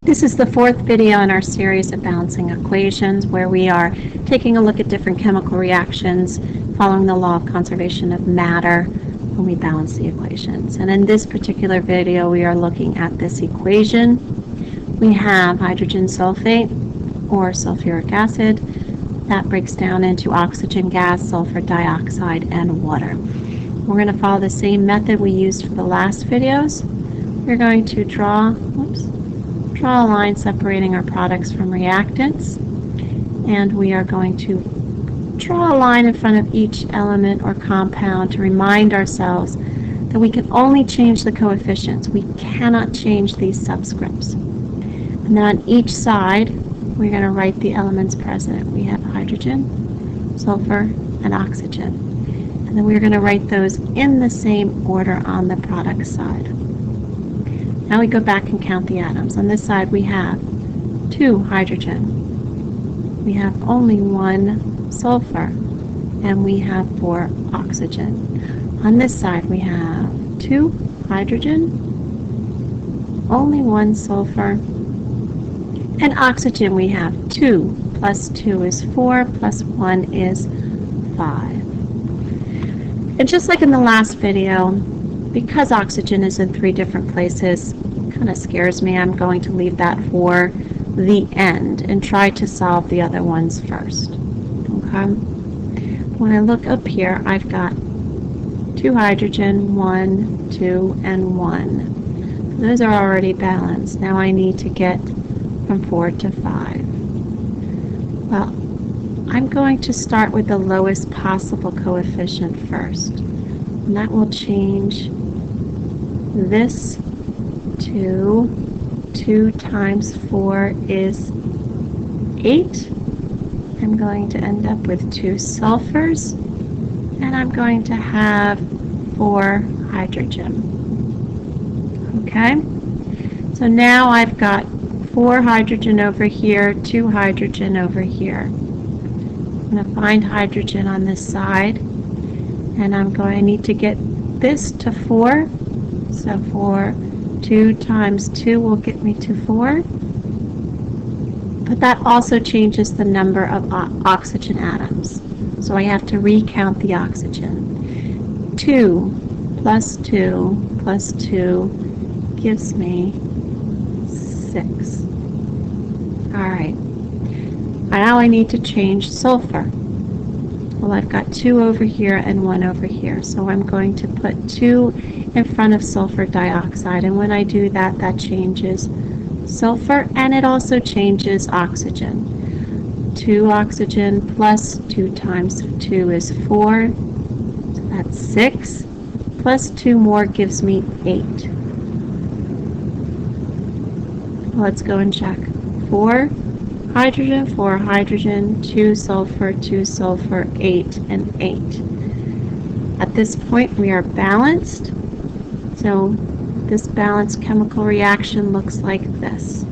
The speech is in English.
This is the fourth video in our series of balancing equations where we are taking a look at different chemical reactions following the law of conservation of matter when we balance the equations. And in this particular video, we are looking at this equation. We have hydrogen sulfate or sulfuric acid. That breaks down into oxygen gas, sulfur dioxide, and water. We're going to follow the same method we used for the last videos. We're going to draw a line separating our products from reactants, and we are going to draw a line in front of each element or compound to remind ourselves that we can only change the coefficients. We cannot change these subscripts. And then on each side, we're going to write the elements present. We have hydrogen, sulfur, and oxygen. And then we're going to write those in the same order on the product side. Now we go back and count the atoms. On this side we have 2 hydrogen. We have only 1 sulfur. And we have 4 oxygen. On this side we have 2 hydrogen, only 1 sulfur, and oxygen we have 2 plus 2 is 4 plus 1 is 5. And just like in the last video, because oxygen is in 3 different places, it kind of scares me. I'm going to leave that for the end and try to solve the other ones first. Okay? When I look up here, I've got 2 hydrogen, 1, 2, and 1. Those are already balanced. Now I need to get from 4 to 5. Well, I'm going to start with the lowest possible coefficient first. And that will change this to 2 times 4 is 8. I'm going to end up with 2 sulfurs, and I'm going to have 4 hydrogen. Okay? So now I've got 4 hydrogen over here, 2 hydrogen over here. I'm going to find hydrogen on this side, and I'm going to need to get this to 4. So 2 times 2 will get me to 4. But that also changes the number of oxygen atoms. So I have to recount the oxygen. 2 plus 2 plus 2 gives me 6. Alright. Now I need to change sulfur. Well, I've got 2 over here and 1 over here. So I'm going to put 2 in front of sulfur dioxide. And when I do that, that changes sulfur, and it also changes oxygen. 2 oxygen plus 2 times 2 is 4. So that's 6. Plus 2 more gives me 8. Let's go and check. 4 hydrogen, 2 sulfur, 8, and 8. At this point, we are balanced. So this balanced chemical reaction looks like this.